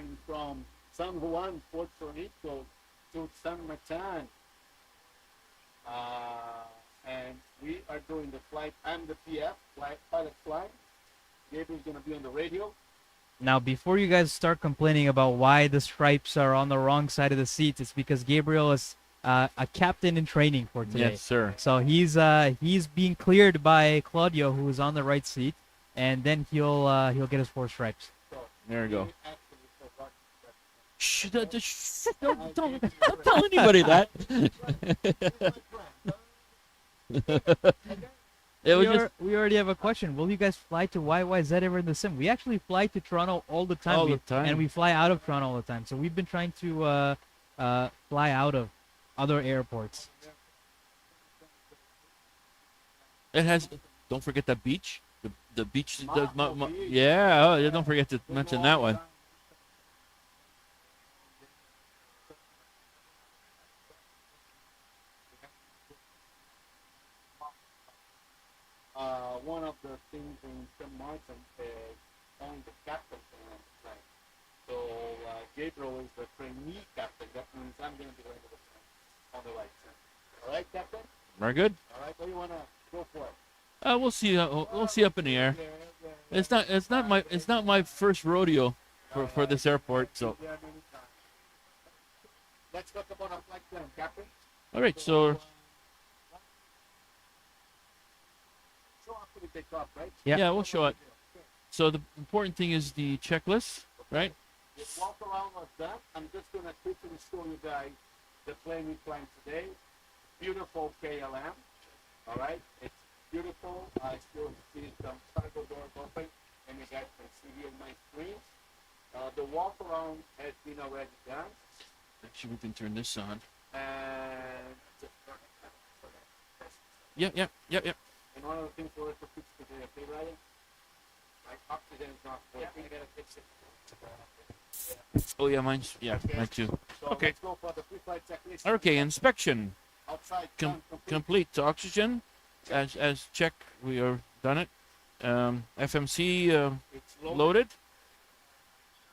flying from San Juan, Puerto Rico to St.Maarten. And we are doing the flight. I'm the PF, pilot flight. Gabriel's going to be on the radio. Now, before you guys start complaining about why the stripes are on the wrong side of the seats, it's because Gabriel is a captain in training for today. Yes, sir. So he's being cleared by Claudio, who is on the right seat, and then he'll get his 4 stripes. There you go. Shh, don't tell anybody that. We already have a question. Will you guys fly to YYZ ever in the sim? We actually fly to Toronto all the time. And we fly out of Toronto all the time. So we've been trying to fly out of other airports. It has. Don't forget that beach. The beach. Yeah. Don't forget to mention that one. One of the things in St.Maarten is only the captain can fly. So Gabriel is the trainee captain. That means I'm going to be going to the front on the right side. All right, Captain? Very good. All right, what do you want to go for? We'll see. We'll see up in the air. It's not my first rodeo for this airport. So. Let's talk about our flight plan, Captain. All right. So. Takeoff, right? Yeah, we'll show it. So the important thing is the checklist, right? Just walk around like that. I'm just going to quickly show you guys the plane we flying today. Beautiful KLM. All right? It's beautiful. I still see some cargo doors open, and you guys can see here my screen. The walk around has been already done. Actually, we can turn this on. And Yep. And one of the things for us to fix today, okay, Ryan? My oxygen is not working. I gotta fix it. Oh yeah, mine too. So Okay. let's go for the pre-flight checklist. Okay, inspection. Outside, Complete oxygen. As check, we are done it. FMC it's loaded.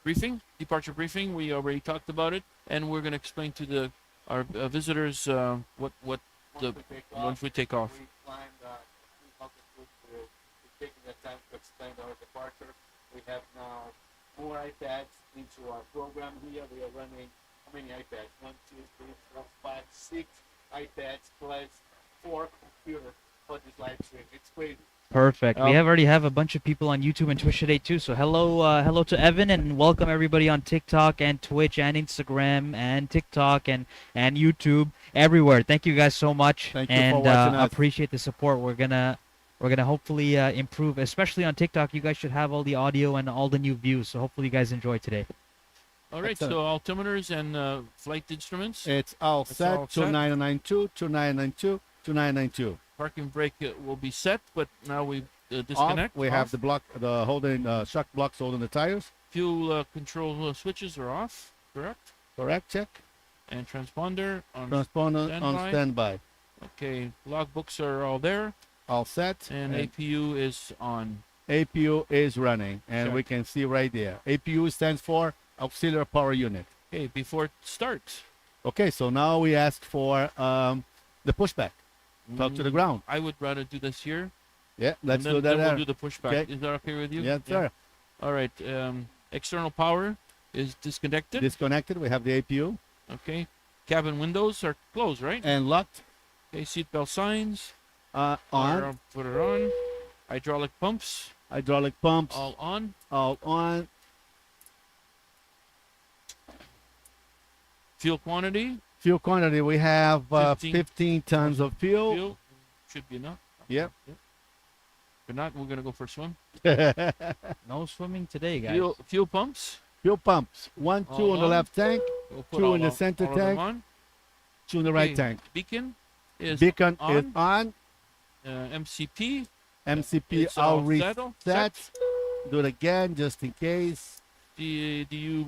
Briefing, departure briefing. We already talked about it, and we're gonna explain to our visitors what once we take off. We climbed we're taking the time to explain our departure. We have now more iPads into our program here. We are running how many iPads? 1, 2, 3, 4, 5, 6 iPads plus 4 computers for this live stream. It's crazy. Perfect. We already have a bunch of people on YouTube and Twitch today too. So hello to Evan, and welcome everybody on TikTok and Twitch and Instagram and TikTok and YouTube everywhere. Thank you guys so much. Thank you for watching us. Appreciate the support. We're gonna hopefully improve, especially on TikTok. You guys should have all the audio and all the new views. So hopefully you guys enjoy today. All right. So altimeters and flight instruments. It's all set. 2992, 2992, 2992. Parking brake will be set, but now we disconnect. We have the holding shock blocks holding the tires. Fuel control switches are off. Correct. Correct. Check. And transponder on standby. Okay. Logbooks are all there. All set. And APU is on. APU is running, and we can see right there. APU stands for Auxiliary Power Unit. Okay. Before it starts. Okay. So now we ask for the pushback. Talk to the ground. I would rather do this here. Yeah, let's do that. Then we'll do the pushback. Okay. Is that okay with you? Yes, sir. All right. External power is disconnected. Disconnected. We have the APU. Okay. Cabin windows are closed, right? And locked. Okay. Seatbelt signs. On. Put it on. Hydraulic pumps. Hydraulic pumps. All on. All on. Fuel quantity. Fuel quantity, we have 15 tons of fuel. Should be enough. Yep. If not, we're going to go for a swim. No swimming today, guys. Fuel pumps. Fuel pumps. 1, 2 on the left tank. 2 in the center tank. 2 in the right tank. Beacon is on. MCP. MCP, I'll reset. Do it again just in case. Do you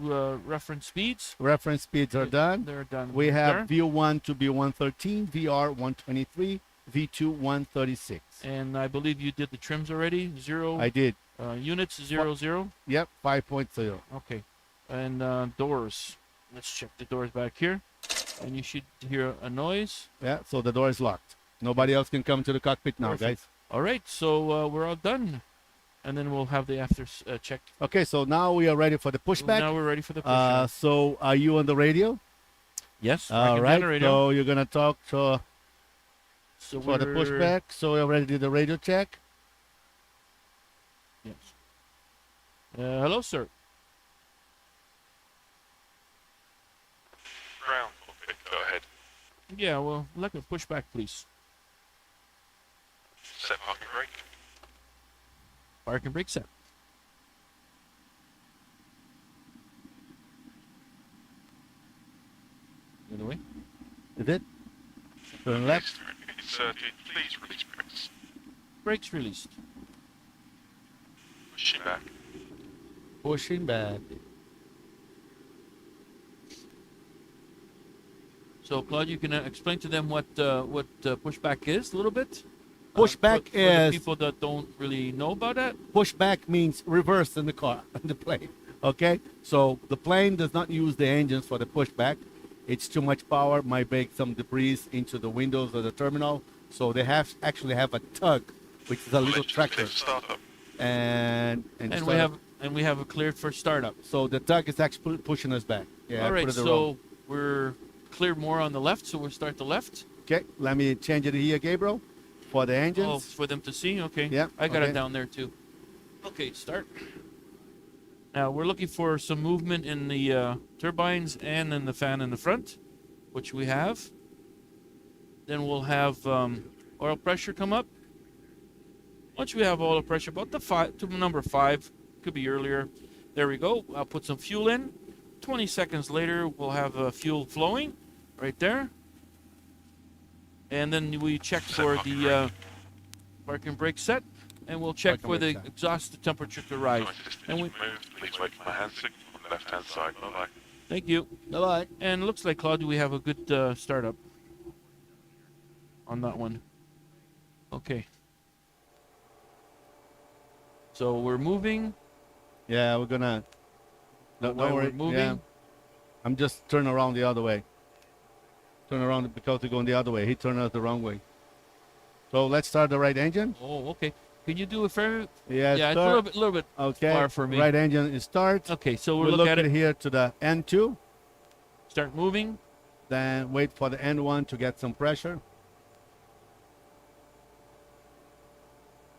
reference speeds? Reference speeds are done. They're done. We have V1 to be 113, VR 123, V2 136. And I believe you did the trims already. 0. I did. Units 0, 0. Yep, 5.0. Okay. And doors. Let's check the doors back here. And you should hear a noise. Yeah, so the door is locked. Nobody else can come to the cockpit now, Perfect. guys. All right, so we're all done. And then we'll have the after check. Okay, so now we are ready for the pushback. Now we're ready for the pushback. So are you on the radio? Yes. All right. So you're gonna talk to So for the pushback. So we already did the radio check. Yes. Hello, sir. Ground. Okay, go ahead. Yeah, well, like a pushback, please. Set parking brake. Park and brake set. The other way. Is it? Turn left. Please release brakes. Brakes released. Pushing back. Pushing back. So, Claude, you can explain to them what pushback is a little bit. Pushback for the is people that don't really know about that. pushback means reverse in the car, in the plane. Okay, so the plane does not use the engines for the pushback. It's too much power, might break some debris into the windows of the terminal. So they actually have a tug, which is a little tractor, Startup. and we have a cleared for startup. so the tug is actually pushing us back. Yeah, All I right, put it so wrong. we're cleared more on the left, so we'll start the left. Okay, let me change it here, Gabriel, for the engines. Oh, for them to see. Okay. Yeah, I got okay. it down there too. Okay, start. Now we're looking for some movement in the turbines and in the fan in the front, which we have. Then we'll have oil pressure come up. Once we have oil pressure, about to number 5, could be earlier. There we go. I'll put some fuel in. 20 seconds later, we'll have fuel flowing right there. And then we check for the park and brake set, and we'll check for the exhaust temperature to rise. And we, Move. Please wait for my hand signal on the left-hand side. Bye-bye. thank you. Bye-bye. And it looks like, Claude, we have a good startup on that one. Okay. So we're moving. Yeah, we're gonna. No, While don't worry. we're moving. Yeah. I'm just turning around the other way. Turn around because we're going the other way. He turned us the wrong way. So let's start the right engine. Oh, okay. Can you do a fair? Yeah, Yeah, it's start. a little bit Okay. far for me. Right engine is start. Okay, so We'll we'll look look at it. here to the N2. Start moving. Then wait for the N1 to get some pressure.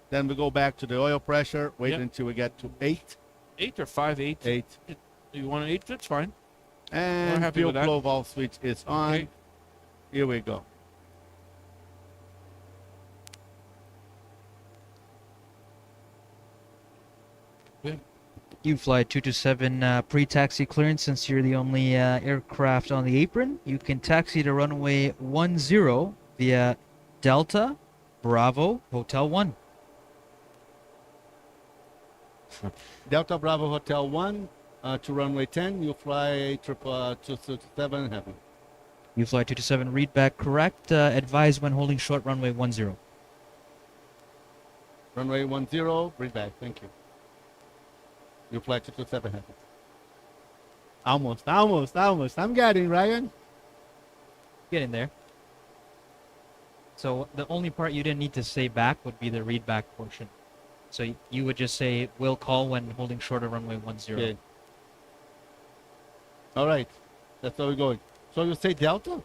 Then we go back to the oil pressure. Wait Yep. until we get to 8. 8 or 5-8. 8. You want an 8? That's fine. And happy fuel with that. flow valve switch is on. Okay. Here we go. UFLY 227 pre-taxi clearance. Since you're the only aircraft on the apron, you can taxi to runway 10 via Delta Bravo Hotel 1. Delta Bravo Hotel 1 to runway 10. You fly 227 heavy. UFLY 227 read back correct. Advise when holding short runway 10. Runway 10, breathe back. Thank you. You fly 227 heavy. Almost. I'm getting, Ryan. Get in there. So the only part you didn't need to say back would be the read back portion. So you would just say will call when holding short of runway 10. Okay. All right. That's how we're going. So you say Delta?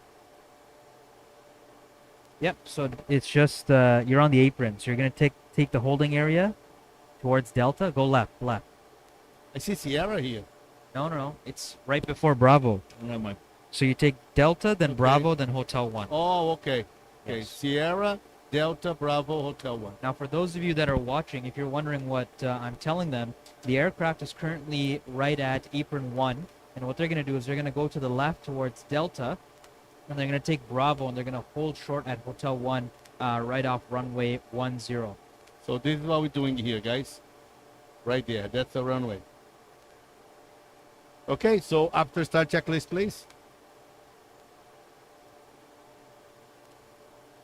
Yep. So it's just you're on the apron. So you're gonna take the holding area towards Delta. Go left. I see Sierra here. No. It's right before Bravo. Never mind. So you take Delta, then Okay. Bravo, then Hotel 1. Oh, okay. Okay. Yes. Sierra, Delta, Bravo, Hotel 1. Now, for those of you that are watching, if you're wondering what I'm telling them, the aircraft is currently right at apron 1. And what they're going to do is they're going to go to the left towards Delta, and they're going to take Bravo, and they're going to hold short at Hotel 1 right off runway 10. So this is what we're doing here, guys. Right there. That's the runway. Okay, so after start checklist, please.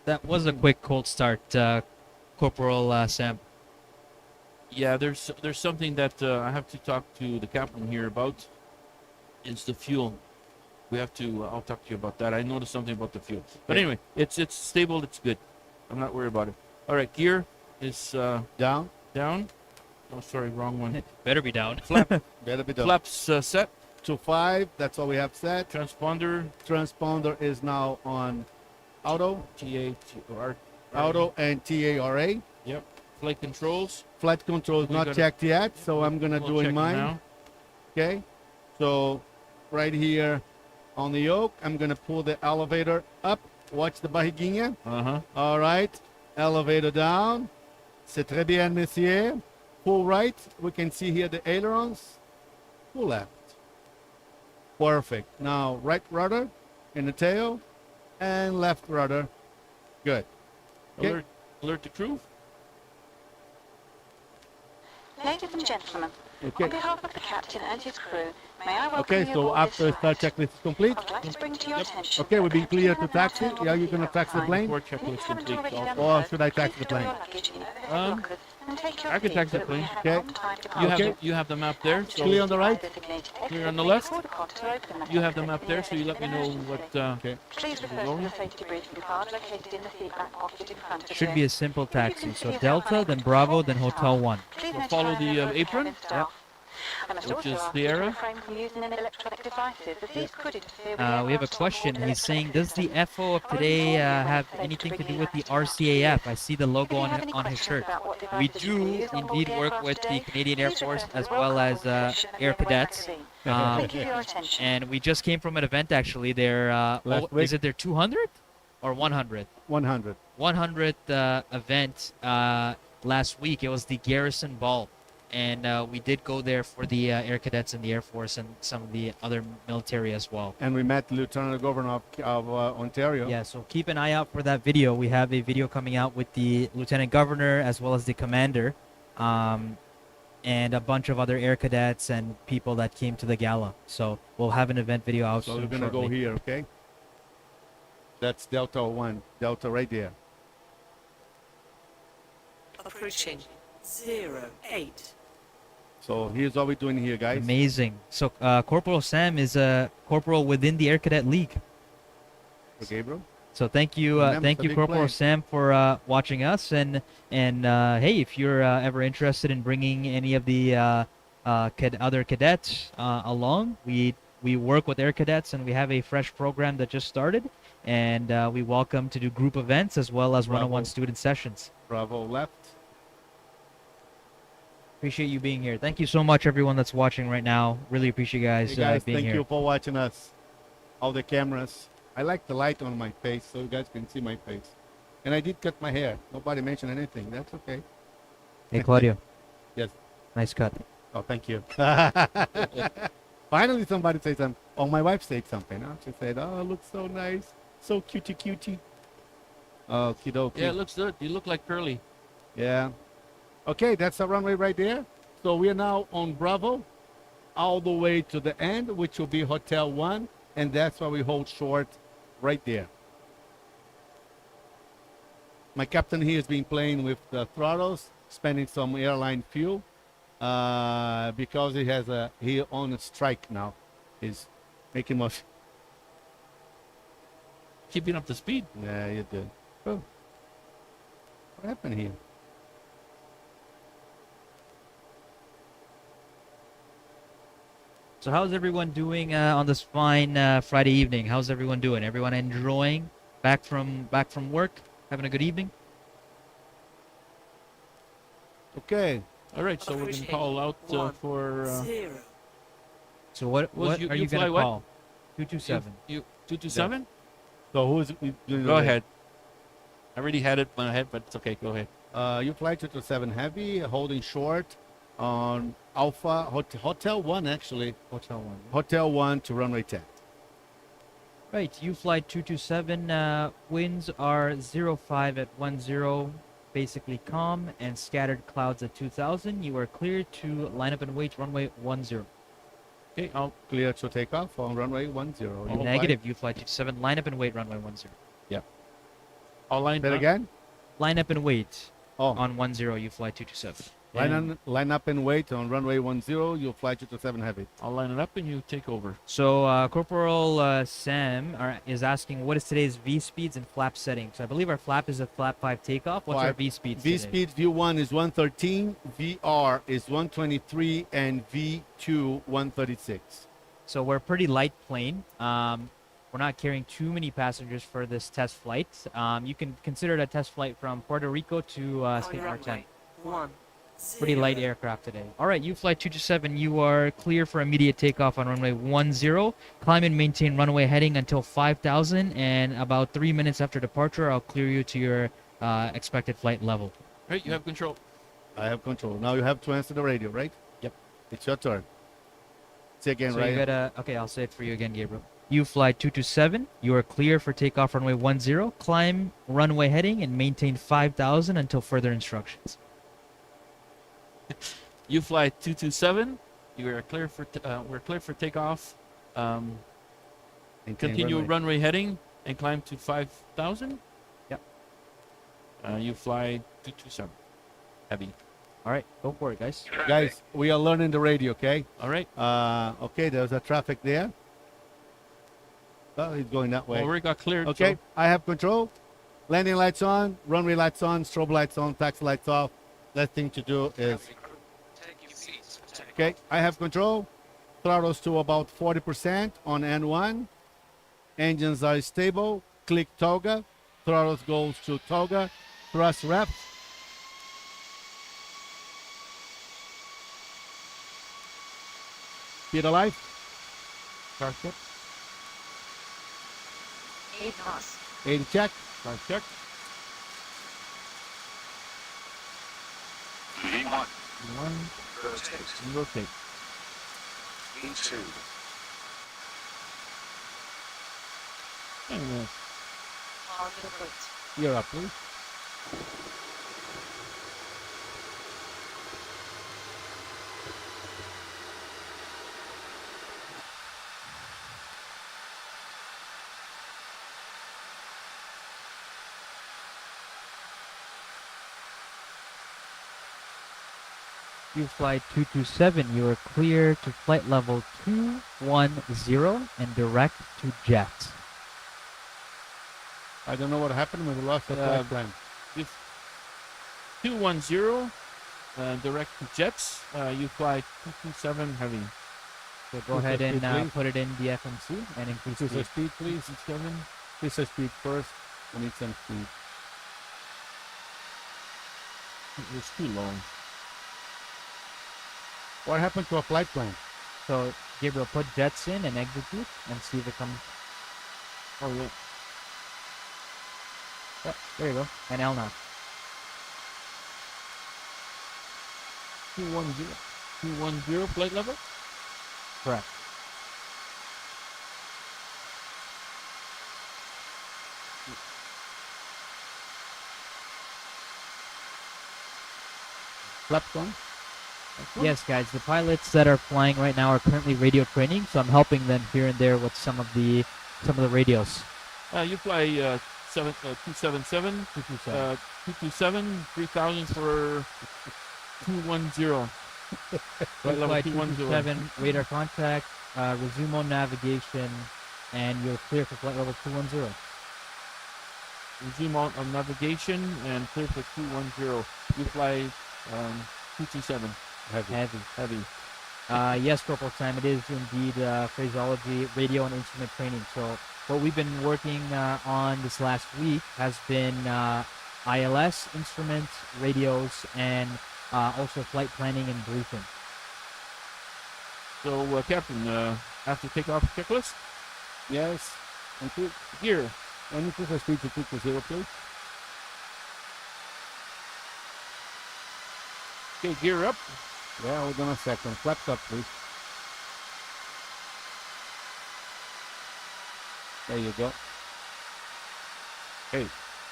That was a quick cold start, Corporal Sam. Yeah, there's something that I have to talk to the captain here about. is the fuel. We have to. I'll talk to you about that. I noticed something about the fuel. But Okay. anyway, it's stable. It's good. I'm not worried about it. All right, gear is Down. down. Oh, sorry, wrong one. Better be down. Better be done. Flaps set. To 5. That's all we have set. Transponder. Transponder is now on auto. TAR. Auto and TARA. Yep. Flight controls. Flight control is We not gotta- checked yet, so I'm gonna We'll do check in mine. now. Okay. So right here on the yoke, I'm gonna pull the elevator up. Watch the barriguinha. All right. Elevator down. C'est très bien, monsieur. Pull right. We can see here the ailerons. Pull left. Perfect. Now right rudder in the tail and left rudder. Good. Okay. Alert to crew. Ladies and gentlemen, Okay. on behalf of the captain and his crew, may I welcome Okay, you so aboard after this start flight. checklist is complete. I would like to bring to your attention Okay, we'll that be the clear captain to taxi. and Yeah, you're gonna taxi the plane? Before If you checklist haven't complete. already done Or so, should I taxi please the store plane? your luggage in overhead Um, lockers and take your I could seat taxi so the that we plane. have Okay. on-time You departure. have you have the map there. So Clear on the right? Clear on the left. You have the map there, so you let me know what. Okay. Please refer to the safety briefing card located in the seat back pocket in front of Should you. be a simple taxi. So Delta, then Bravo, then Hotel 1. Please We'll follow notify the, members of apron. cabin staff. I must Which also is ask the you to arrow. refrain from using any electronic devices, as these could interfere with We have a aircraft's question. onboard He's saying, electronic does the system. FO of today have anything to do with the RCAF? I see the logo on his shirt. We do indeed work with the Canadian Air Force as well as Air Cadets. Thank you for your attention. And we just came from an event actually. They're Last week? is it their 200 or 100? 100. 100th event last week. It was the Garrison Ball, and we did go there for the Air Cadets and the Air Force and some of the other military as well. And we met the Lieutenant Governor of Ontario. Yeah, so keep an eye out for that video. We have a video coming out with the Lieutenant Governor as well as the Commander, and a bunch of other Air Cadets and people that came to the gala. So we'll have an event video out So soon. we're gonna go shortly. here, okay? That's Delta 1. Delta right there. Approaching 08. So here's what we're doing here, guys. Amazing. So Corporal Sam is a corporal within the Air Cadet League. Okay, bro? So thank you, Remember, it's a big Corporal plane. Sam, for watching us. And hey, if you're ever interested in bringing any of the other cadets along, we work with Air Cadets, and we have a fresh program that just started. And we welcome to do group events as well as one-on-one Bravo. student sessions. Bravo left. Appreciate you being here. Thank you so much, everyone that's watching right now. Really appreciate you guys, Hey guys, being thank here. you for watching us. All the cameras. I like the light on my face so you guys can see my face. And I did cut my hair. Nobody mentioned anything. That's okay. Hey, Claudio. Yes. Nice cut. Oh, thank you. Finally, somebody said something. Oh, my wife said something. Huh? She said, "Oh, it looks so nice, so cutie cutie." Okie dokie. Yeah, it looks good. You look like Curly. Yeah. Okay, that's the runway right there. So we are now on Bravo, all the way to the end, which will be Hotel 1, and that's why we hold short right there. My captain here has been playing with the throttles, spending some airline fuel, because he on a strike now. He's making much. Keeping up the speed. Yeah, you did. Oh. What happened here? So how's everyone doing on this fine Friday evening? How's everyone doing? Everyone enjoying? Back from work? Having a good evening? Okay. All right, so we're gonna call out for 0. So what Was are you UFLY gonna what? call? 227. you 227. So who is doing Go ahead. I already had it in my head, but it's okay. Go ahead. You fly 227 heavy, holding short on Alpha Hotel 1 actually. Hotel 1. Hotel 1 to runway 10. Right, UFLY 227 winds are 05 at 10, basically calm, and scattered clouds at 2000. You are clear to line up and wait runway 10. Okay, I'll Clear to take off on runway 10. Oh, Negative, UFLY 227, line up and wait runway 10. line Say it up. again? Line up and wait Oh, on 10, UFLY 227. Line up and wait on runway 10. You'll fly 227 heavy. I'll line it up and you take over. So Corporal Sam is asking, what is today's V speeds and flap settings? So I believe our flap is a flap 5 takeoff. What's our V speeds V today? speed V1 is 113, VR is 123, and V2 136. So we're a pretty light plane. We're not carrying too many passengers for this test flight. You can consider it a test flight from Puerto Rico to On St.Maarten. runway 10. Pretty light aircraft today. All right, UFLY 227, you are clear for immediate takeoff on runway 10. Climb and maintain runway heading until 5,000, and about 3 minutes after departure, I'll clear you to your expected flight level. Right, you have control. I have control. Now you have to answer the radio, right? Yep. It's your turn. Say again, So right? you gotta, okay, I'll say it for you again, Gabriel. UFLY 227, you are clear for takeoff runway 10. Climb runway heading and maintain 5,000 until further instructions. UFLY 227, you are clear for we're clear for takeoff. Maintain Continue runway. runway heading and climb to 5,000. Yep. UFLY 227, heavy. All right, go for it, guys. Guys, we are learning the radio, okay? All right. Okay, there's a traffic there. Oh, he's going that way. Well, we got cleared. Okay, so- I have control. Landing lights on, runway lights on, strobe lights on, taxi lights off. Last thing to do is, okay, I have control. Throttles to about 40% on N1. Engines are stable. Click toga. Throttles goes to toga. Thrust rep. Speed of light. Start check. 8 knots. 80 check. Start check. V1, One, rotate. and rotate. V2, And, On the foot. You're up, please. UFLY 227, you are clear to flight level 210 and direct to jets. I don't know what happened. We lost the flight plan. 210, direct to jets. UFLY 227, heavy. So go Increase ahead the and speed, please. put it in the FMC and increase Increase the speed. speed, please. 227. Increase the speed first. We need some speed. It was too low. What happened to a flight plan? So Gabriel, put jets in and execute and see if it comes. Oh, yeah. Yep, there you go. And L now. 210. 210 flight level? Correct. Flaps on? Yes, guys. The pilots that are flying right now are currently radio training, so I'm helping them here and there with some of the radios. UFLY 277. 227, 3,000 for 210. Flight level Flight 210. 227, radar contact, resume on navigation, and you're clear for flight level 210. Resume out of navigation and clear for 210. UFLY 227. Heavy. Yes, Corporal Sam, it is indeed phraseology, radio, and instrument training. So what we've been working on this last week has been ILS, instruments, radios, and also flight planning and briefing. So, Captain, after takeoff checklist, Yes. Thank you. gear. And increase the speed to 220, please. Okay, gear up. Yeah, hold on a second. Flaps up, please. There you go. Okay,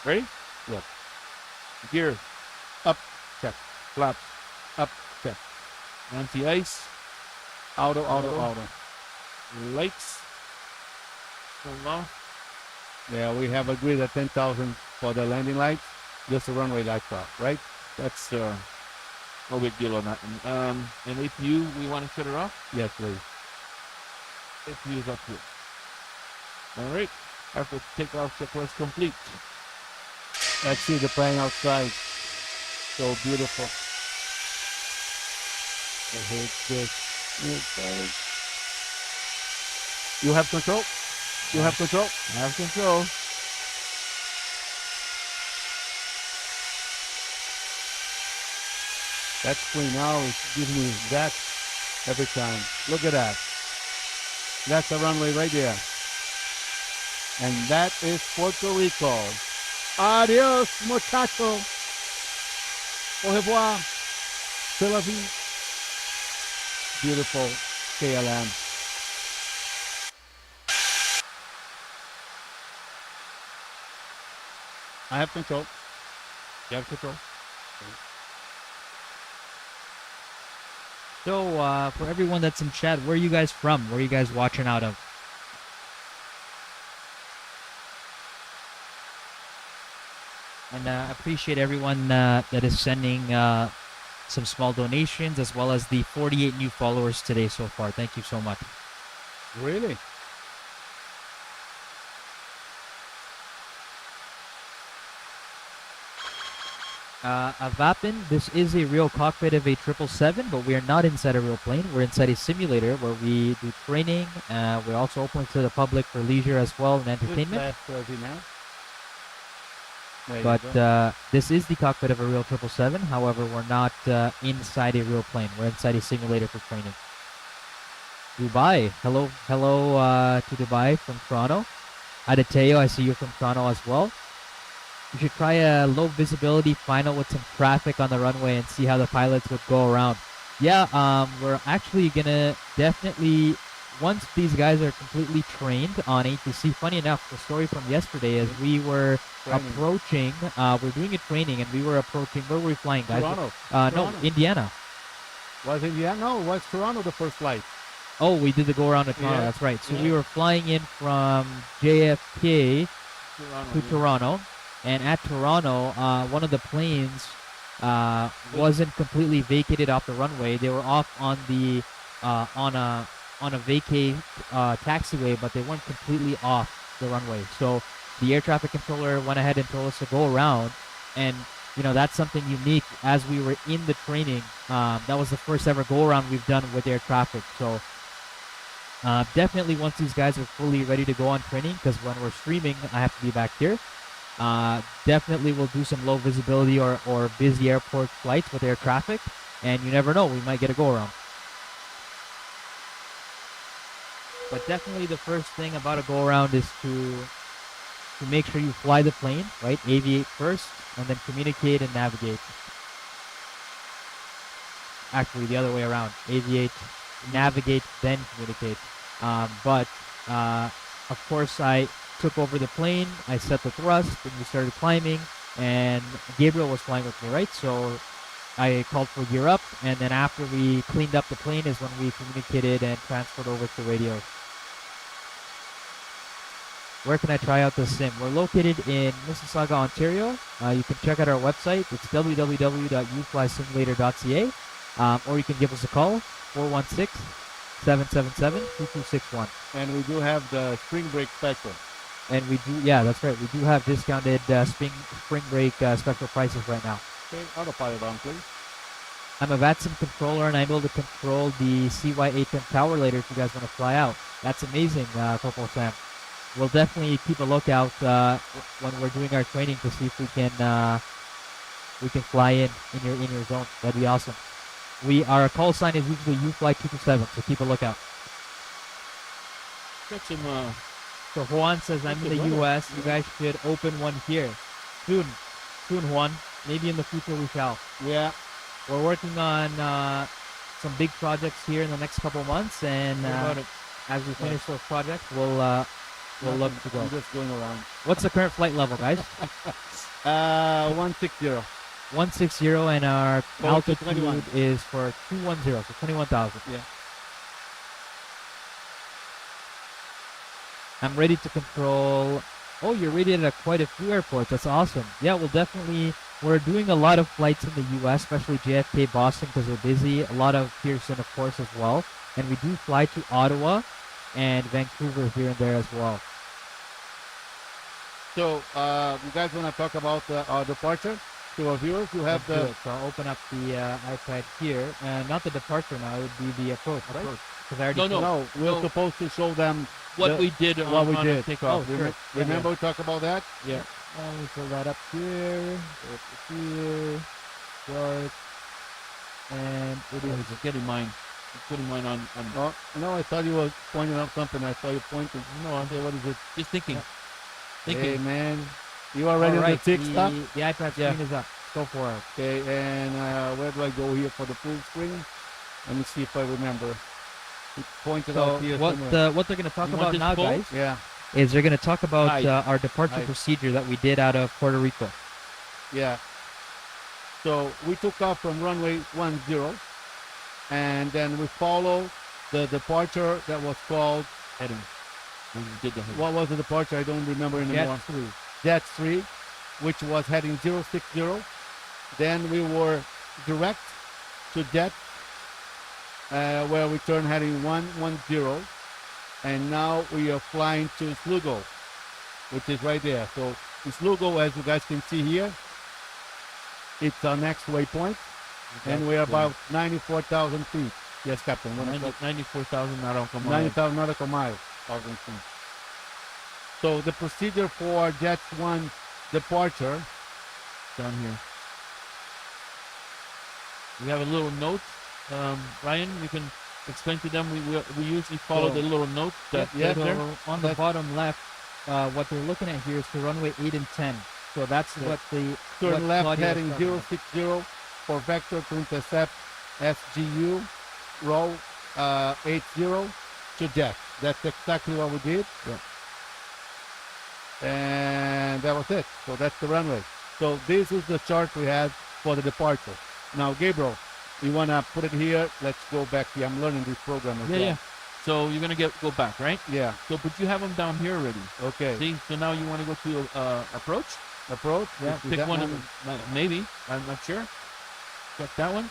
ready? Yep. Gear. Up, check. Flap. Up, check. Anti-ice. Auto. Lights. Turn off. Yeah, we have agreed at 10,000 for the landing lights. Just the runway lights off, right? That's No big deal on that. And APU, we want to shut it off? Yes, please. APU is up here. All right. After takeoff checklist complete. Let's see the plane outside. So beautiful. I hate this. You have control? You have control? I have control. That screen now is giving me that every time. Look at that. That's a runway right there. And that is Puerto Rico. Adios, muchacho. Au revoir. C'est la vie. Beautiful KLM. I have control. You have control. So, for everyone that's in chat, where are you guys from? Where are you guys watching out of? And appreciate everyone that is sending some small donations, as well as the 48 new followers today so far. Thank you so much. Really? Avapin, this is a real cockpit of a 777, but we are not inside a real plane. We're inside a simulator where we do training. We're also open to the public for leisure as well and entertainment. But this is the cockpit of a real 777. However, we're not inside a real plane. We're inside a simulator for training. Dubai. Hello to Dubai from Toronto. Adateo, I see you from Toronto as well. You should try a low visibility final with some traffic on the runway and see how the pilots would go around. Yeah, we're actually gonna definitely, once these guys are completely trained on A2C. Funny enough, the story from yesterday is we were approaching, we're doing a training and we were approaching, where were we flying, guys? Toronto. No, Indiana. Was Indiana? No, was Toronto the first flight? Oh, we did the go around to Toronto, that's right. So we were flying in from JFK to Toronto. And at Toronto, one of the planes wasn't completely vacated off the runway. They were off on the on a vacay taxiway, but they weren't completely off the runway. So the air traffic controller went ahead and told us to go around, and you know that's something unique. As we were in the training, that was the first ever go around we've done with air traffic. So definitely once these guys are fully ready to go on training, because when we're streaming, I have to be back here. Definitely we'll do some low visibility or busy airport flights with air traffic, and you never know, we might get a go around. But definitely the first thing about a go around is to make sure you fly the plane, right? Aviate first and then communicate and navigate. Actually the other way around. Aviate, navigate, then communicate. But of course I took over the plane, I set the thrust, and we started climbing, and Gabriel was flying with me, right? So I called for gear up, and then after we cleaned up the plane is when we communicated and transferred over to radios. Where can I try out this sim? We're located in Mississauga, Ontario. You can check out our website. It's www.uflysimulator.ca, or you can give us a call, 416-777-2261. And we do have the spring break special. And we do, yeah, that's right. We do have discounted spring break special prices right now. Okay, autopilot on, please. I'm a VATSIM controller, and I'm able to control the CY810 tower later if you guys want to fly out. That's amazing, Corporal Sam. We'll definitely keep a lookout when we're doing our training to see if we can fly in your zone. That'd be awesome. Our call sign is usually UFLY 227, so keep a lookout. Got some. So Juan says, I'm in the U.S. You guys should open one here. Soon, Juan. Maybe in the future we shall. Yeah. We're working on some big projects here in the next couple months, and as we finish those projects, we'll look to go. I'm just going around. What's the current flight level, guys? 160. 160, and our altitude is for 210, so 21,000. Yeah. I'm ready to control. Oh, you're rated at quite a few airports. That's awesome. Yeah, we'll definitely We're doing a lot of flights in the U.S., especially JFK, Boston, because we're busy. A lot of Pearson, of course, as well. And we do fly to Ottawa and Vancouver here and there as well. So, you guys want to talk about our departure to our viewers? You have Let's do the it. So I'll open up the iPad here. Not the departure now, it would be the approach, right? Because I already No. we're supposed to show them What we did what we on did. takeoff. Oh, sure. Remember we talked about that? Yeah. Let me pull that up here. Here. Start. And it I is. was just getting mine. I'm putting mine on. Oh, no, I thought you were pointing out something. I saw you pointing. No, I'm Okay, what is it? just thinking. Hey, man. You are ready All right, to tick stuff? the iPad screen is up. Go for it. Okay, and where do I go here for the full screen? Let me see if I remember. It pointed So out here what somewhere. what they're going to talk You want about this now, full? guys, Yeah, is they're going to talk about Aye. our departure Aye. procedure that we did out of Puerto Rico. yeah. So we took off from runway 10, and then we follow the departure that was called, Heading. We did the heading. what was the departure? I don't remember anymore. Jet 3. Jet 3, which was heading 060. Then we were direct to Jet, where we turned heading 110. And now we are flying to Slugo, which is right there. So in Slugo, as you guys can see here, it's our next waypoint. And we are about 94,000 feet. Yes, Captain. 94,000 nautical miles. 90,000 nautical miles. So the procedure for Jet 1 departure, Down here. We have a little note. Ryan, you can explain to them. We usually follow So- the little note that yeah, is there. So on the bottom left, what they're looking at here is for runway 8 and 10. So that's what the turn what left Claudia was heading talking about. 060 for vector to intercept SGU row 80 to Jet. That's exactly what we did. Yeah. And that was it. So that's the runway. So this is the chart we had for the departure. Now, Gabriel, you want to put it here? Let's go back here. I'm learning this program as well. Yeah. So you're gonna go back, right? Yeah. So, but you have them down here already. Okay. See, so now you want to go to approach? Approach. Yeah. Is Pick that one of them. Maybe. I'm not sure. Check that one.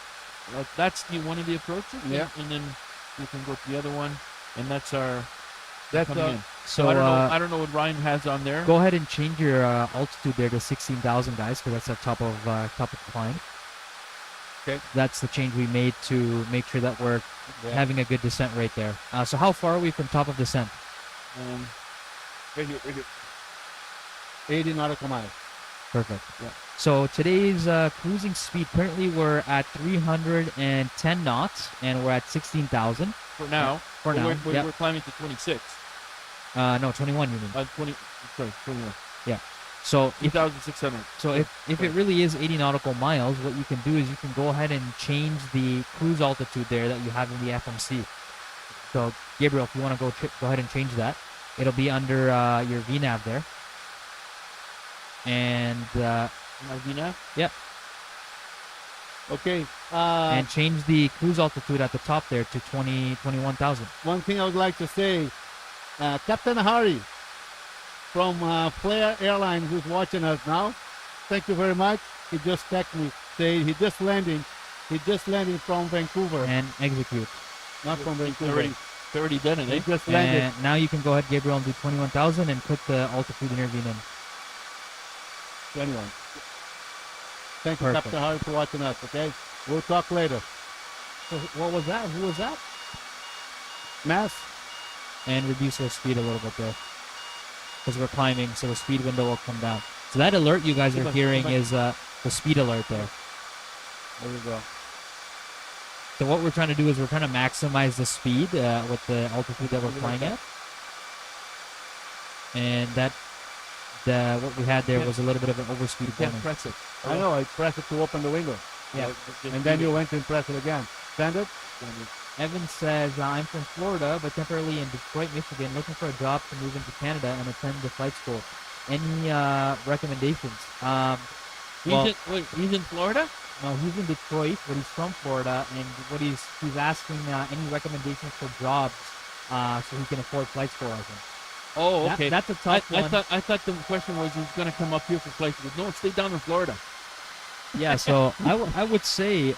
That's one of the approaches. Yeah. And then you can go to the other one, and that's our That's coming in. So So I don't know what Ryan has on there. go ahead and change your altitude there to 16,000, guys, because that's the top of the climb. Okay. That's the change we made to make sure that we're having a good descent right there. So how far are we from top of descent? Right here. 80 nautical miles. Perfect. Yeah. So today's cruising speed, currently we're at 310 knots, and we're at 16,000 For now. for now. We're, Yep. we're climbing to 26. No, 21 you mean. 21. So if 2,600. So if it really is 80 nautical miles, what you can do is you can go ahead and change the cruise altitude there that you have in the FMC. So Gabriel, if you want to go ahead and change that, it'll be under your VNAV there. And My VNAV? Okay. and change the cruise altitude at the top there to 21,000. One thing I would like to say, Captain Hari from Flair Airlines who's watching us now, thank you very much. He just texted me saying he just landing from Vancouver, And execute. not from Vancouver. It's already done it, He eh? just landed. And now you can go ahead, Gabriel, and do 21,000 and put the altitude in your VNAV. 21. Thank you, Perfect. Captain Hari, for watching us. Okay, we'll talk later. So what was that? Who was that? Mass. And reduce our speed a little bit there, because we're climbing, so the speed window will come down. So that alert you guys are hearing is the speed alert there. There we go. So what we're trying to do is we're trying to maximize the speed with the altitude that we're flying at. And that what we had there was a little bit of an overspeed Can't warning. press it. I know. I pressed it to open the window, Yeah. and then you went and pressed it again. Send it. Evan says, I'm from Florida, but temporarily in Detroit, Michigan, looking for a job to move into Canada and attend the flight school. Any recommendations? He's in Florida? No, he's in Detroit, but he's from Florida, and what he's asking any recommendations for jobs so he can afford flight school, I think. Oh, okay. That's a tough one. I thought the question was he's going to come up here for flight school. No, stay down in Florida. Yeah, so I would say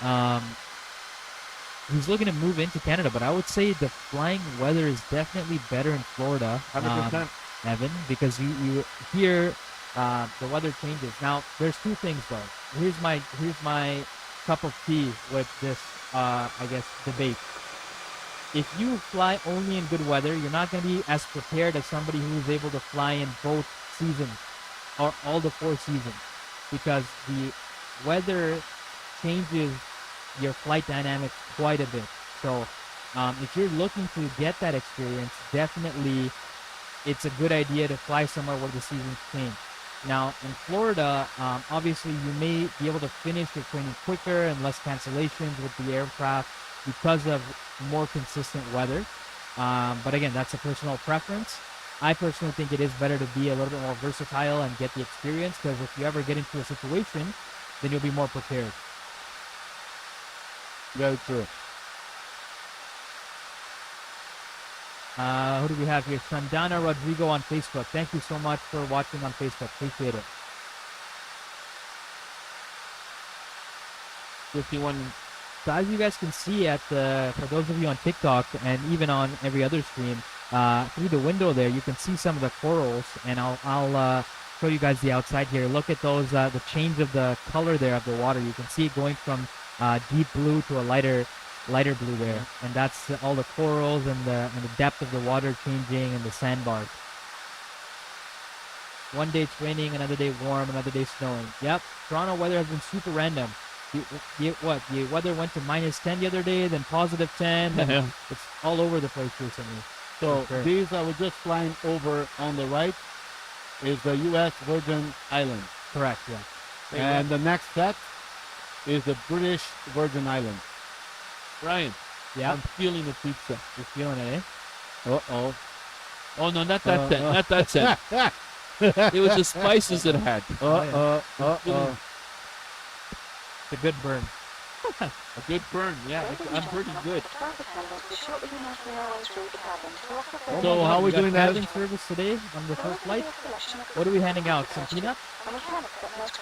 he's looking to move into Canada, but I would say the flying weather is definitely better in Florida, 100%. Evan, because you hear the weather changes. Now, there's two things though. Here's my cup of tea with this, I guess, debate. If you fly only in good weather, you're not going to be as prepared as somebody who's able to fly in both seasons or all the 4 seasons, because the weather changes your flight dynamics quite a bit. So if you're looking to get that experience, definitely it's a good idea to fly somewhere where the seasons change. Now, in Florida, obviously you may be able to finish your training quicker and less cancellations with the aircraft because of more consistent weather. But again, that's a personal preference. I personally think it is better to be a little bit more versatile and get the experience, because if you ever get into a situation, then you'll be more prepared. Very true. Who do we have here? Sandana Rodrigo on Facebook. Thank you so much for watching on Facebook. Appreciate it. 51. So as you guys can see for those of you on TikTok and even on every other stream, through the window there, you can see some of the corals, and I'll show you guys the outside here. Look at those, the change of the color there of the water. You can see it going from deep blue to a lighter blue there, and that's all the corals and the depth of the water changing and the sandbars. One day it's raining, another day warm, another day snowing. Yep, Toronto weather has been super random. The weather went to -10 the other day, then +10. And it's all over the place recently. So Sure. these I was just flying over on the right is the U.S. Virgin Islands, Correct, yeah. and the next set is the British Virgin Islands. Ryan, Yeah, I'm feeling the pizza. you're feeling it, eh? Uh-oh. Oh, no, not that scent. Not that scent. It was the spices it had. Uh-oh. It's a good burn. A good burn. Yeah, I'm pretty good. So how are we doing that? Cabin service today on the first flight? What are we handing out? Some peanuts?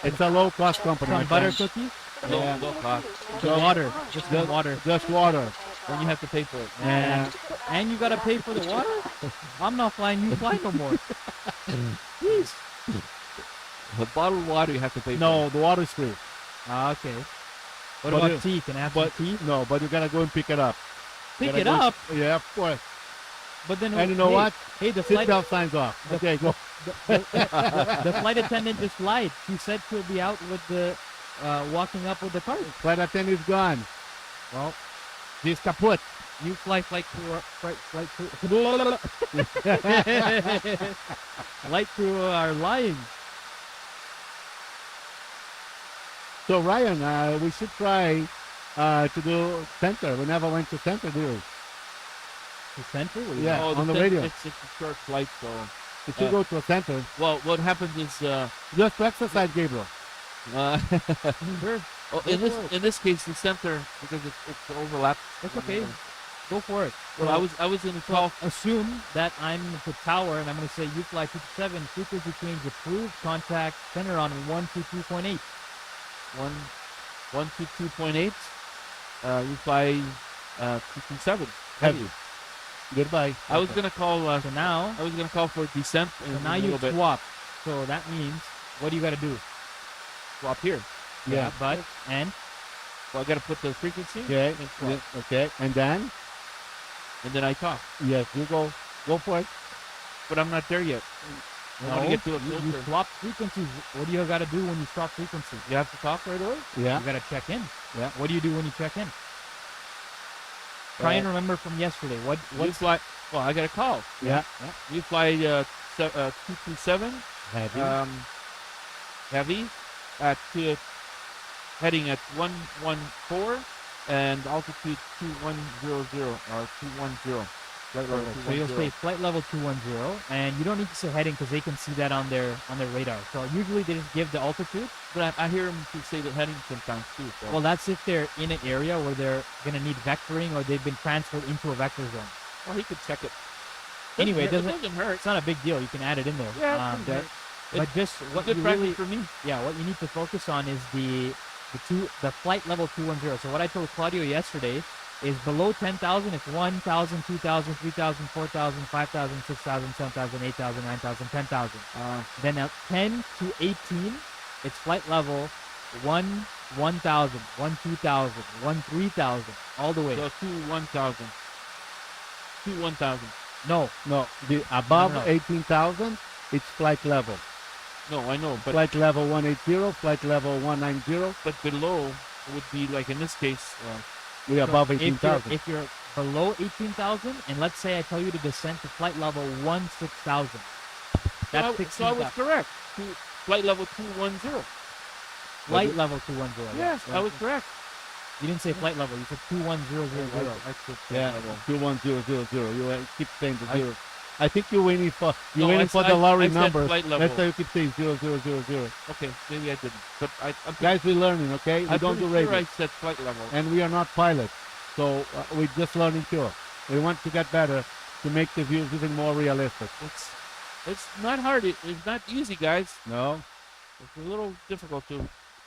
It's a low-cost company. Some my butter friend. cookies? No, no cost. Some water. Just some water. Just water. When you have to pay for it. And And you gotta pay for the water? I'm not flying, you fly no more. Jeez. The bottled water you have to pay for. no, the water is free. Okay. What But about it- tea? Can I have some But tea? no, but you gotta go and pick it up. Pick Gotta it go- up? Yeah, of course. But then, And you know hey, what? Hey, the flight, Seatbelt signs off. Okay, go. the flight attendant just lied. She said she'll be out with the, walking up with the cart. Flight attendant is gone. Well, He's kaput. you flight crew, flight crew are lying. So Ryan, we should try to do center. We never went to center, do we? The center? Yeah, Oh, on the thing- radio. It's a short flight, so. We should go to a center. Well, what happens is, Just to exercise, Gabriel. Sure. oh, in this case, the center, because it's overlapped. That's okay. Go for it. Well, I was in the Well, 12th. assume that I'm the tower, and I'm going to say UFLY 57, frequency change approved, contact center on 122.8. 122.8. You fly 227. Heavy. Goodbye. I was gonna call. So now, I was gonna call for descent in so now a you little bit. swap. So that means, what do you got to do? Swap here. Yeah. But, and, Well, I gotta put the frequency. Okay. And swap. Yeah, okay. And then, And then I talk. yes, you go. Go for it. But I'm not there yet. I want to get to it you closer. swap frequencies. What do you got to do when you swap frequencies? You have to talk right away. Yeah. You got to check in. Yeah. What do you do when you check in? Try and remember from yesterday. You fly. Well, I got a call. Yeah. You fly 227 Heavy. heavy at heading at 114 and altitude 2100 or 210. Flight level So you'll 210. say flight level 210, and you don't need to say heading because they can see that on their radar. So usually they just give the altitude. But I hear them to say the heading sometimes too. So. Well, that's if they're in an area where they're gonna need vectoring or they've been transferred into a vector zone. Well, he could check it. Anyway, it doesn't. doesn't hurt. It's not a big deal. You can add it in there. Yeah, it doesn't hurt. But just what Good you practice really, for me. yeah, what you need to focus on is the the flight level 210. So what I told Claudio yesterday is below 10,000, it's 1,000, 2,000, 3,000, 4,000, 5,000, 6,000, 7,000, 8,000, 9,000, 10,000. Then at 10 to 18, it's flight level 1,000, 2,000, 3,000, all the way. So 1,000. 1,000. No, The above No. 18,000, it's flight level. No, I know, but Flight level 180, flight level 190. below would be like in this case. We're above if 18,000. you're below 18,000, and let's say I tell you to descend to flight level 16,000, that's So I was 16,000. correct. Flight level 210. Flight level 210. Yes, I was correct. You didn't say flight level. You said 21000. Yeah, 21000. You keep saying the I- zero. I think you're waiting for No, the lorry I said number. flight level. That's why you keep saying 0000. Okay, maybe I didn't. But I'm Guys, we're learning, okay? We I'm don't do pretty radio. sure I said flight level. And we are not pilots. So we're just learning too. We want to get better to make the views even more realistic. It's not hard. It's not easy, guys. No? It's a little difficult to.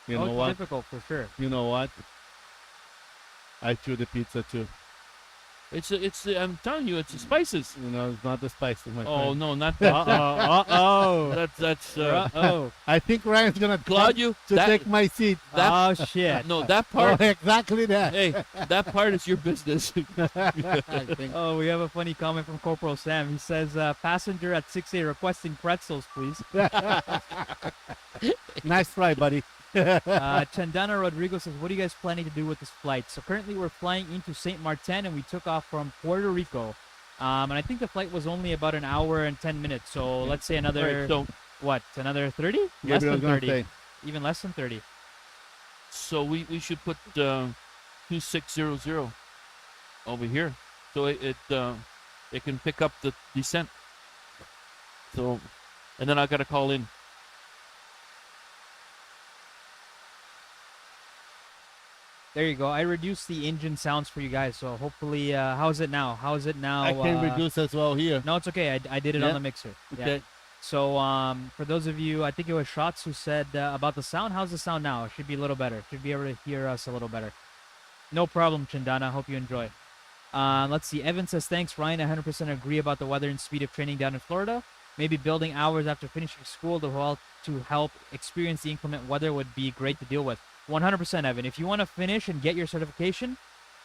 You Oh, know it's what? difficult for sure. You know what? I chew the pizza too. It's. I'm telling you, it's the spices. You know, it's not the spices, my Oh friend. no, not that. Uh-oh. That's. Oh, I think Ryan's gonna come Claudio, to that- take my seat. oh shit. No, that Oh, part. exactly that. Hey, that part is your business. I think. Oh, we have a funny comment from Corporal Sam. He says, passenger at 6A requesting pretzels, please. Nice try, buddy. Chandana Rodrigo says, what are you guys planning to do with this flight? So currently we're flying into St.Maarten and we took off from Puerto Rico. And I think the flight was only about an hour and 10 minutes. So let's say another, Right, so another 30? Less Gabriel than was gonna 30. say. Even less than 30. So we should put 2600 over here, so it can pick up the descent. So, and then I gotta call in. There you go. I reduced the engine sounds for you guys. So hopefully, how's it now? How's it now? I can reduce as well here. No, it's okay. I did it Yeah? on the mixer. Yeah. Okay. So for those of you, I think it was Shots who said about the sound. How's the sound now? It should be a little better. Should be able to hear us a little better. No problem, Chandana. Hope you enjoy. Let's see. Evan says, thanks, Ryan. I 100% agree about the weather and speed of training down in Florida. Maybe building hours after finishing school to help experience the inclement weather would be great to deal with. 100%, Evan. If you want to finish and get your certification,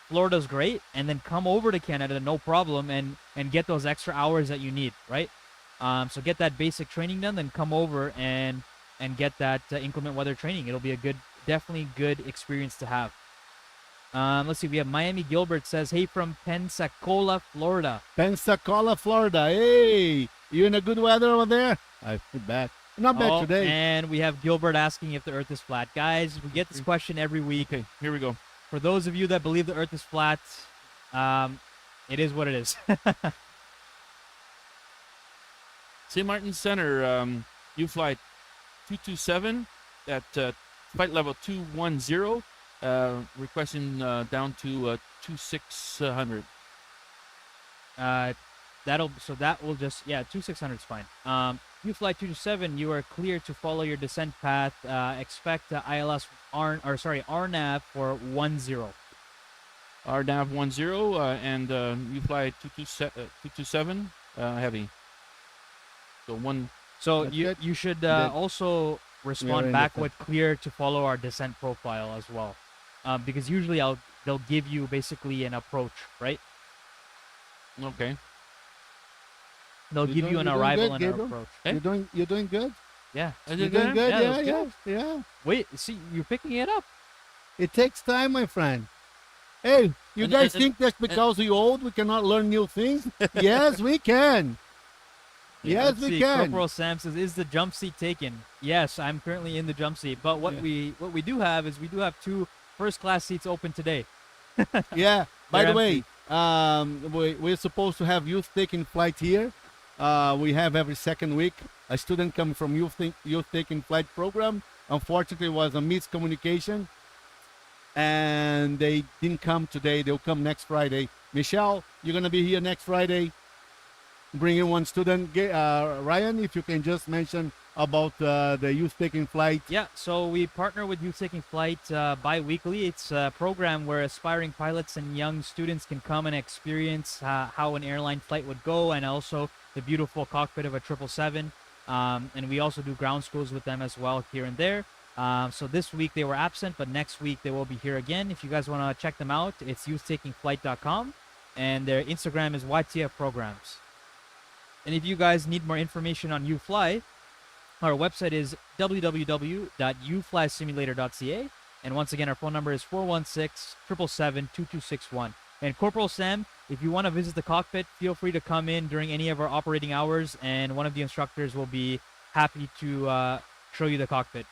Florida's great. And then come over to Canada, no problem, and get those extra hours that you need, right? So get that basic training done, then come over and get that inclement weather training. It'll be a definitely good experience to have. Let's see. We have Miami Gilbert says, hey, from Pensacola, Florida. Pensacola, Florida. Hey, you in a good weather over there? I feel bad. Not bad today. And we have Gilbert asking if the Earth is flat. Guys, we get this question every week. Okay, here we go. For those of you that believe the Earth is flat, it is what it is. St.Maarten Center, UFLY 227 at flight level 210, requesting down to 2600. That will just 2600 is fine. UFLY 227, you are clear to follow your descent path. Expect ILS RNAV for 10. RNAV 10 and UFLY 227 heavy. So one. So That's you good. you should Then also we are respond in back descent. with clear to follow our descent profile as well, because usually they'll give you basically an approach, right? Okay. They'll give you an you're doing arrival good, and an Gabriel. approach. You're doing good. Yeah. Is You're it doing good. Yeah, that Yeah, was yeah. Wait, see, you're picking it up. It takes time, my friend. Hey, you And- guys and- think that's because we're old we cannot learn new things? Yes, we can. Yes, Let's we see. can. Corporal Sam says, "Is the jump seat taken?" Yes, I'm currently in the jump seat. But what we do have is we do have 2 first-class seats open today. Yeah. By They're the way, we're supposed to have youth taking flight here. We have every second week a student coming from youth taking flight program. Unfortunately, it was a miscommunication, and they didn't come today. They'll come next Friday. Michelle, you're gonna be here next Friday. Bring in one student. Ryan, if you can just mention about the youth taking flight? Yeah, so we partner with Youth Taking Flight bi-weekly. It's a program where aspiring pilots and young students can come and experience how an airline flight would go, and also the beautiful cockpit of a 777. And we also do ground schools with them as well here and there. So this week they were absent, but next week they will be here again. If you guys want to check them out, it's youthtakingflight.com, and their Instagram is YTF Programs. And if you guys need more information on UFLY, our website is www.uflysimulator.ca. And once again, our phone number is 416-777-2261. And Corporal Sam, if you want to visit the cockpit, feel free to come in during any of our operating hours, and one of the instructors will be happy to show you the cockpit.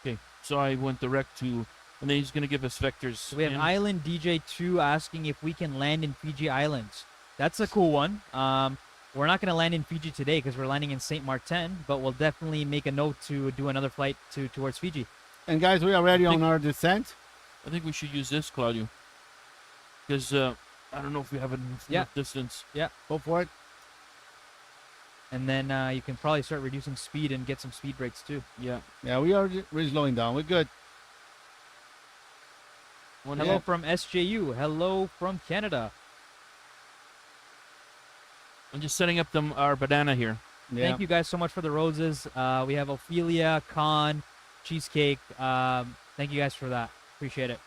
Okay, so I went direct to, and then he's going to give us vectors. So we have in. Island DJ2 asking if we can land in Fiji Islands. That's a cool one. We're not going to land in Fiji today because we're landing in St.Maarten, but we'll definitely make a note to do another flight towards Fiji. And guys, we are ready on our descent. I think we should use this, Claudio. Because I don't know if we have enough distance. Yeah. Go for it. And then you can probably start reducing speed and get some speed breaks too. Yeah. Yeah, we're slowing down. We're good. Hello from SJU. Hello from Canada. I'm just setting up our banana here. Yeah. Thank you guys so much for the roses. We have Ophelia, Khan, Cheesecake. Thank you guys for that. Appreciate it.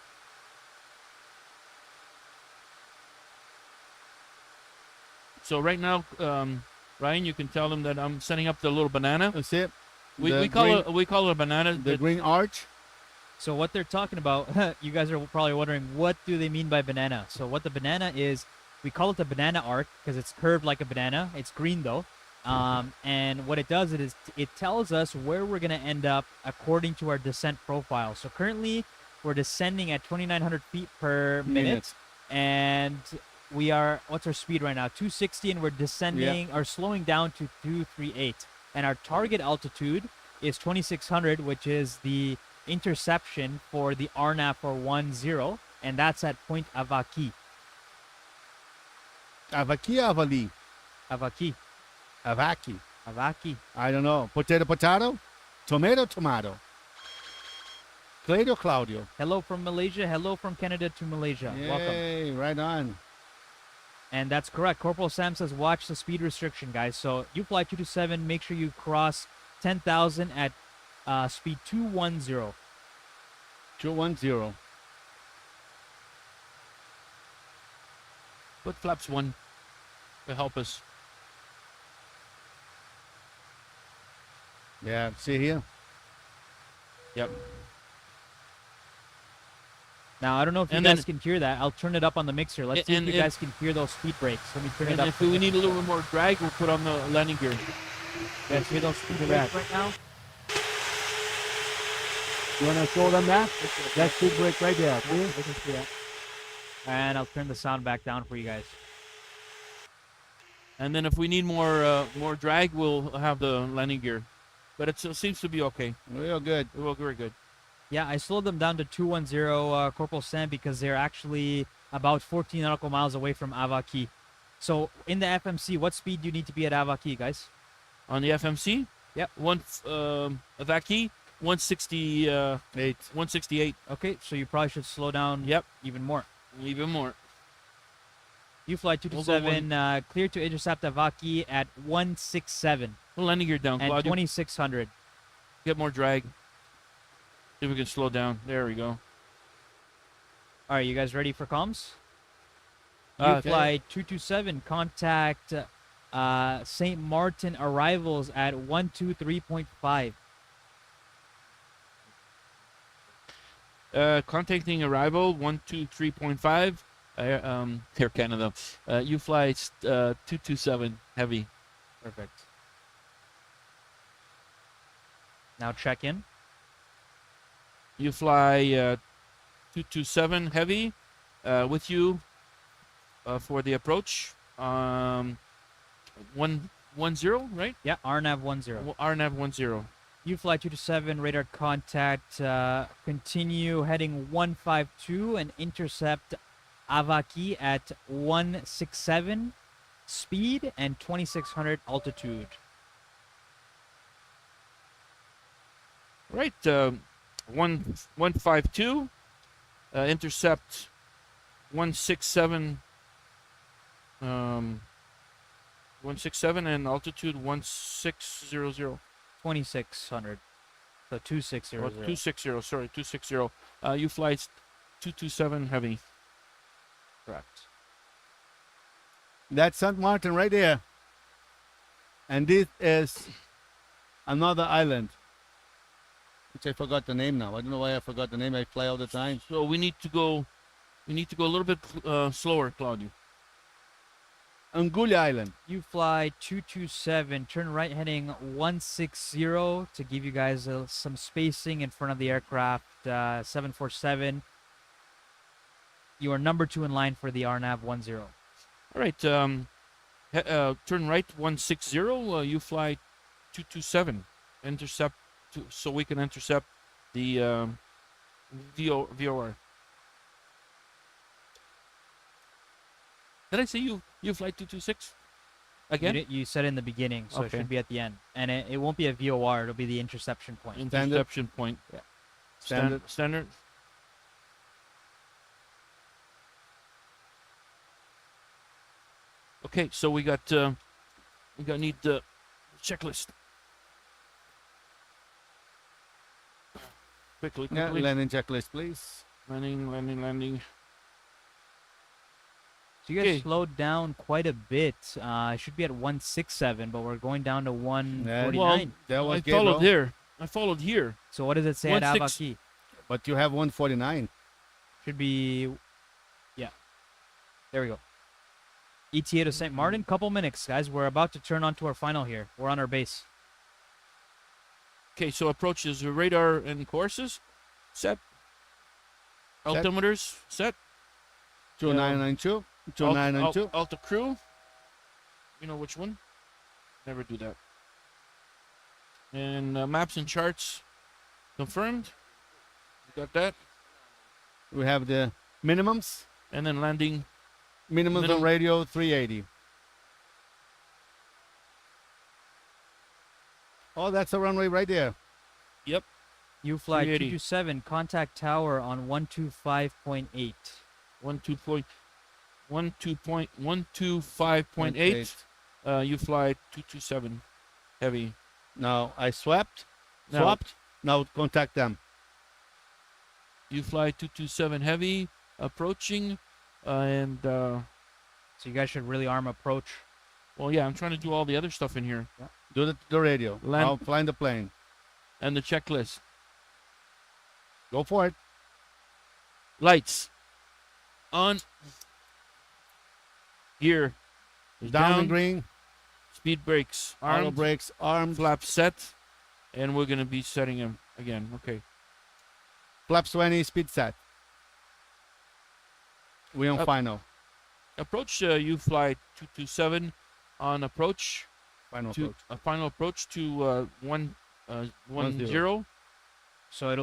So right now, Ryan, you can tell them that I'm setting up the little banana. That's it. We call it a banana. The green arch. So what they're talking about, you guys are probably wondering, what do they mean by banana? So what the banana is, we call it the banana arc because it's curved like a banana. It's green though. And what it does is it tells us where we're going to end up according to our descent profile. So currently we're descending at 2,900 feet per minute. And we are, what's our speed right now? 260, and we're descending or slowing down to 238. And our target altitude is 2,600, which is the interception for the RNAV for 10, and that's at Point Avaki. Avaki, Avali. Avaki. Avaki. Avaki. I don't know. Potato, potato. Tomato, tomato. Claudio, Claudio. Hello from Malaysia. Hello from Canada to Malaysia. Yay, Welcome. right on. And that's correct. Corporal Sam says watch the speed restriction, guys. So UFLY 227, make sure you cross 10,000 at speed 210. 210. Put flaps 1 to help us. Yeah, see here. Yep. Now, I don't know if you guys can hear that. I'll turn it up on the mixer. Let's see if you guys can hear those speed breaks. Let me turn it up. If we need a little bit more drag, we'll put on the landing gear. You guys hear those speed breaks right now? You want to show them that? That's speed break right there. See? They can see that. And I'll turn the sound back down for you guys. And then if we need more drag, we'll have the landing gear. But it seems to be okay. Real good. Well, very good. Yeah, I slowed them down to 210, Corporal Sam, because they're actually about 14 nautical miles away from Avaki. So in the FMC, what speed do you need to be at Avaki, guys? On the FMC? Yep. Avaki, 168. 168. Okay, so you probably should slow down even more. Even more. UFLY 227, clear to intercept Avaki at 167. We'll landing gear down, and Claudio. 2,600. Get more drag. See if we can slow down. There we go. All right, you guys ready for comms? Okay. UFLY 227, contact St.Maarten arrivals at 123.5. Contacting arrival 123.5. Air Canada. UFLY 227 heavy. Perfect. Now check in. UFLY 227 heavy with you for the approach. 110, right? Yeah, RNAV 10. RNAV 10. UFLY 227 radar contact. Continue heading 152 and intercept Avaki at 167 speed and 2600 altitude. Right. 152. Intercept 167. 167 and altitude 1600. 2600. So 2600. Oh, 260. Sorry, 260. You fly 227 heavy. Correct. That's St.Maarten right there. And this is another island, which I forgot the name now. I don't know why I forgot the name. I fly all the time. So we need to go a little bit slower, Claudio. Anguilla Island. You fly 227, turn right heading 160 to give you guys some spacing in front of the aircraft. 747. You are number 2 in line for the RNAV 10. All right. Turn right 160. You fly 227. Intercept so we can intercept the VOR. Did I say you fly 226 again? You said in the beginning, so it Okay. should be at the end. And it won't be a VOR, it'll be the interception point. Interception point. Yeah. Standard. Okay, so we need the checklist. Quickly. Yeah, landing checklist, please. Landing. So you guys Okay. slowed down quite a bit. It should be at 167, but we're going down to 149. Well, That was I Gabriel. followed here. I followed here. So what does it say at 16 Avaki? But you have 149. Should be, yeah. There we go. ETA to St.Maarten, couple minutes, guys. We're about to turn on to our final here. We're on our base. Okay, so approaches the radar and courses. Set. Altimeters set. 2992. 2992. Alta crew. You know which one? Never do that. And maps and charts confirmed. You got that? We have the minimums. And then landing. Minimums on radio 380. Oh, that's a runway right there. Yep. You fly 380. 227, contact tower on 125.8. 125.8. You fly 227 heavy. Now I swapped. Now- Now contact them. You fly 227 heavy approaching, and So you guys should really arm approach. well, yeah, I'm trying to do all the other stuff in here Do the radio. Land- I'll fly the plane. and the checklist. Go for it. Lights on. Gear is Down and green. Speed brakes Auto armed. brakes armed. Flap set, and we're gonna be setting them again. Okay. Flaps 20. Speed set. We on Up. final. Approach. You fly 227 on approach. Final To approach. a final approach to 10. So it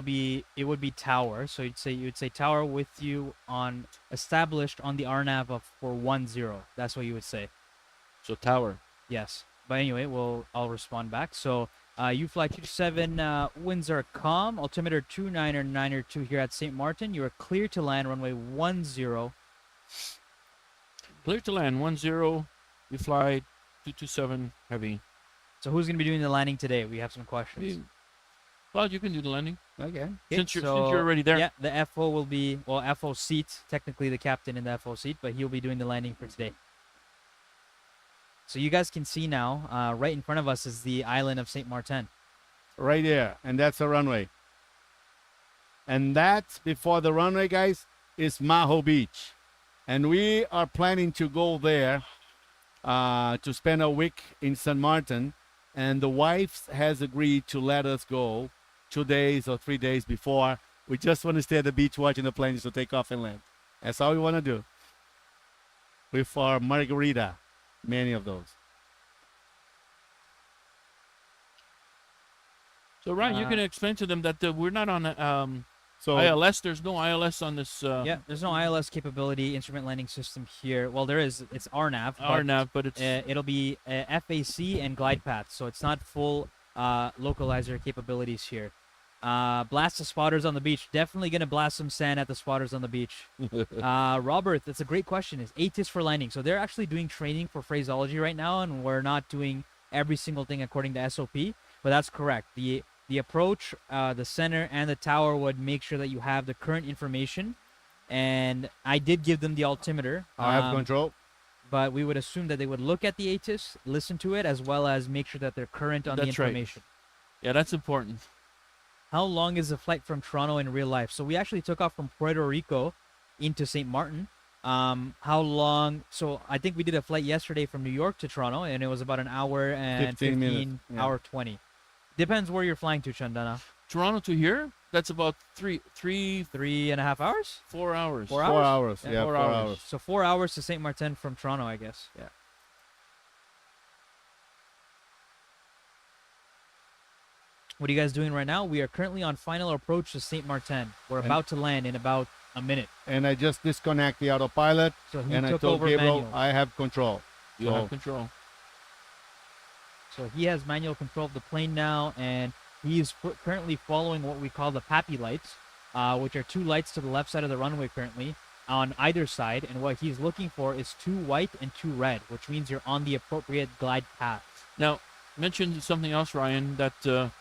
would be tower. So you would say tower with you on established on the RNAV of for 10. That's what you would say. So tower. Yes. But anyway, I'll respond back. So you fly 227, winds are calm, altimeter 2992 here at St.Maarten. You are clear to land runway 10. Clear to land 10. You fly 227 heavy. So who's going to be doing the landing today? We have some questions. Claude, you can do the landing Okay. since you're already there. Yeah, the FO will be, FO seat, technically the captain in the FO seat, but he'll be doing the landing for today. So you guys can see now, right in front of us is the island of St.Maarten. Right there. And that's the runway. And that's before the runway, guys, is Maho Beach. And we are planning to go there to spend a week in St.Maarten. And the wife has agreed to let us go 2 days or 3 days before. We just want to stay at the beach watching the planes to take off and land. That's all we want to do. With our margarita, many of those. So Ryan, you can explain to them that we're not on So ILS, there's no ILS on this. Yeah, there's no ILS capability instrument landing system here. Well, there is. It's RNAV. RNAV, but it's It'll be FAC and glide path, so it's not full localizer capabilities here. Blast the spotters on the beach. Definitely gonna blast some sand at the spotters on the beach. Robert, that's a great question. Is ATIS for landing? So they're actually doing training for phraseology right now, and we're not doing every single thing according to SOP. But that's correct. The approach, the center, and the tower would make sure that you have the current information. And I did give them the altimeter. I have control. But we would assume that they would look at the ATIS, listen to it, as well as make sure that they're current on the That's right. information. Yeah, that's important. How long is the flight from Toronto in real life? So we actually took off from Puerto Rico into St.Maarten. How long? So I think we did a flight yesterday from New York to Toronto, and it was about an hour and 15 minutes, yeah. hour 20. Depends where you're flying to, Chandana. Toronto to here, that's about 3.5 hours? 4 hours. 4 4 hours? hours. Yeah, Yeah, 4 4 hours. hours. So 4 hours to St. Maarten from Toronto, I guess. Yeah. What are you guys doing right now? We are currently on final approach to St. Maarten. We're about to land in about a minute. And I just disconnect the autopilot, So he and I took told over Gabriel manual. I have control. You So- have control. So he has manual control of the plane now, and he is currently following what we call the PAPI lights, which are 2 lights to the left side of the runway currently on either side. And what he's looking for is 2 white and 2 red, which means you're on the appropriate glide path. Now, mention something else, Ryan, that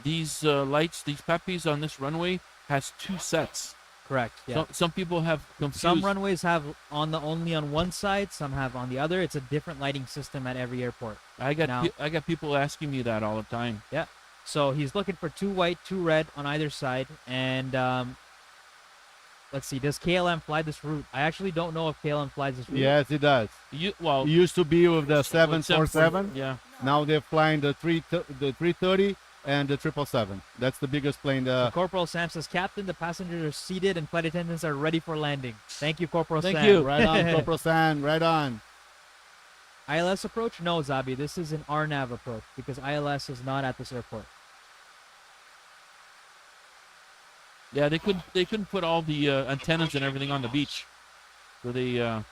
these lights, these PAPIs on this runway has 2 sets. Correct. Yeah. Some people have confused. Some runways have only on one side, some have on the other. It's a different lighting system at every airport. I got Now- I got people asking me that all the time. Yeah. So he's looking for 2 white, 2 red on either side. And let's see, does KLM fly this route? I actually don't know if KLM flies this route. Yes, it does. Well, It used to be with the 747. Yeah. Now they're flying the 330 and the 777. That's the biggest plane. So Corporal Sam says, Captain, the passengers are seated and flight attendants are ready for landing. Thank you, Corporal Thank Sam. you. Right on, Corporal San. Right on. ILS approach? No, Zabi. This is an RNAV approach because ILS is not at this airport. Yeah, they couldn't put all the antennas and everything on the beach, so they and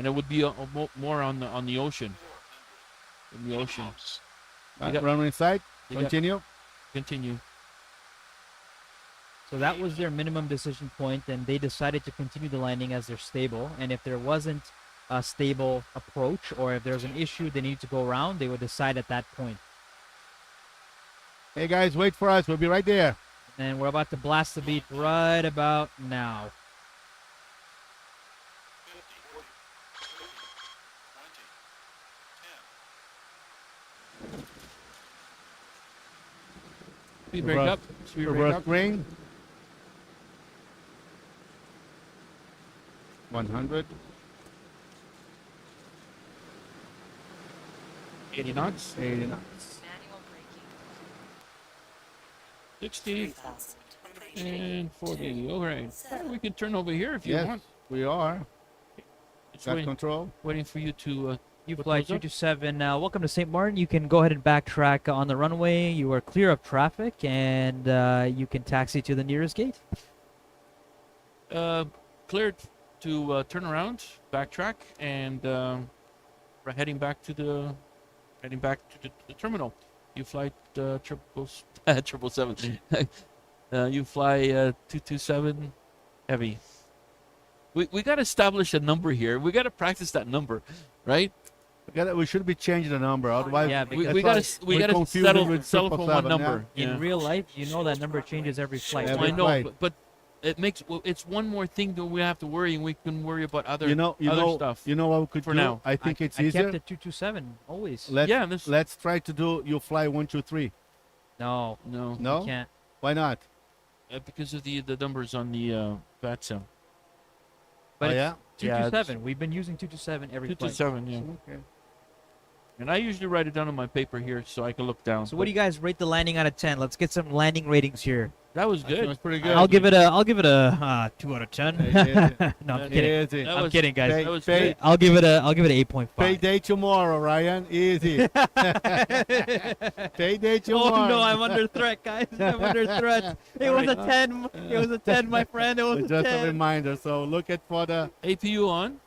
it would be more on the ocean. In the ocean. They got- Runway side. they got- Continue. Continue. So that was their minimum decision point, and they decided to continue the landing as they're stable. And if there wasn't a stable approach, or if there's an issue they need to go around, they would decide at that point. Hey guys, wait for us. We'll be right there. And we're about to blast the beat right about now. Speed break Reverse- up. Speed break Reverse up. ring. 100. 80 knots. 80 knots. 60 3000. and 40. All right. We can turn over here if you Yes, want. we are. It's Got waiting, control. waiting for you to. UFLY What was that? 227, welcome to St. Maarten. You can go ahead and backtrack on the runway. You are clear of traffic, and you can taxi to the nearest gate. Cleared to turn around, backtrack, and we're heading back to the terminal. You fly triple 777. You fly 227 heavy. We got to establish a number here. We got to practice that number, right? We should be changing the number, otherwise Yeah, We, because we got to we're confusing settle with for one 777, number. in Yeah. real life, you know that number changes every flight. Every I know, flight. but it makes it's one more thing that we have to worry, and we can worry about other you stuff. know what we could For do? now. I think it's I easier. kept it 227 always. Yeah, this- Let's try to do UFLY 123. No, no, No? you can't. Why not? because of the numbers on the VATSIM. But Oh, it's yeah? 227. We've been using 227 every flight. 227, yeah. Okay. And I usually write it down on my paper here so I can look down. So what do you guys rate the landing out of 10? Let's get some landing ratings here. That was That good. was pretty good. I'll give it a 2 out of 10. Easy. No, I'm kidding. Easy. That I'm was- kidding, guys. Pay- That was pay- good. I'll give it a 8.5. Payday tomorrow, Ryan. Easy. Payday tomorrow. Oh no, I'm under threat, guys. I'm under threat. It was a 10. It was a 10, my friend. It was a Just a 10. reminder. So look at for the APU on.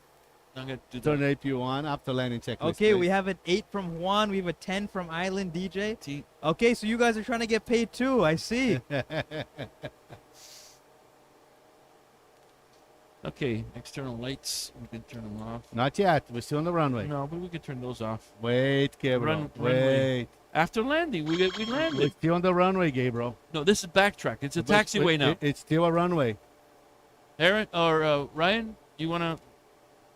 I'm gonna do turn that. APU on after landing checklist. Okay, we please. have an 8 from Juan. We have a 10 from Island DJ. T. Okay, so you guys are trying to get paid too. I see. Okay, external lights. We can turn them off. Not yet. We're still on the runway. No, but we can turn those off. Wait, Gabriel. Runway. Wait. After landing, we We're landed. still on the runway, Gabriel. No, this is backtrack. It's a But- taxiway but now. It's still a runway. Aaron or Ryan, you wanna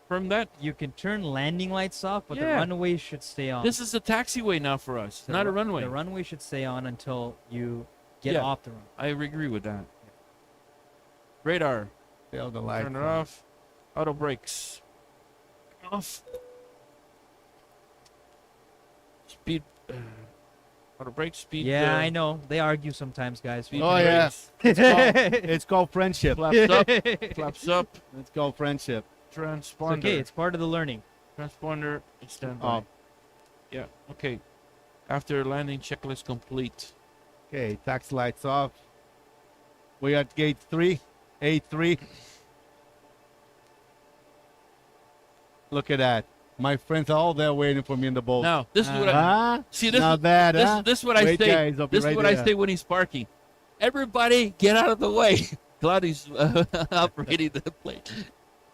confirm that? You can turn landing lights off, but the Yeah. runway should stay on. This is a taxiway now for us, The not a ru- runway. The runway should stay on until you get Yeah. off the runway. I agree with that. Radar, Still the light. turn it off. Auto brakes, off. Speed, auto brakes, speed. Yeah, I know. They argue sometimes, guys. Speed Oh, yeah. brakes. It's called friendship. Flaps up, flaps up. It's called friendship. It's Transponder. okay. It's part of the learning. Transponder, standby. Oh, Yeah, okay. After landing checklist complete. okay. Tax lights off. We are at gate 3, A3. Look at that. My friends are all there waiting for me in the boat. Now, this is what I Huh? see. This Not is bad, this, huh? this is what I Wait, say. guys, I'll be This right is what I there. say when he's parking. Everybody, get out of the way. Claudi's operating the plane.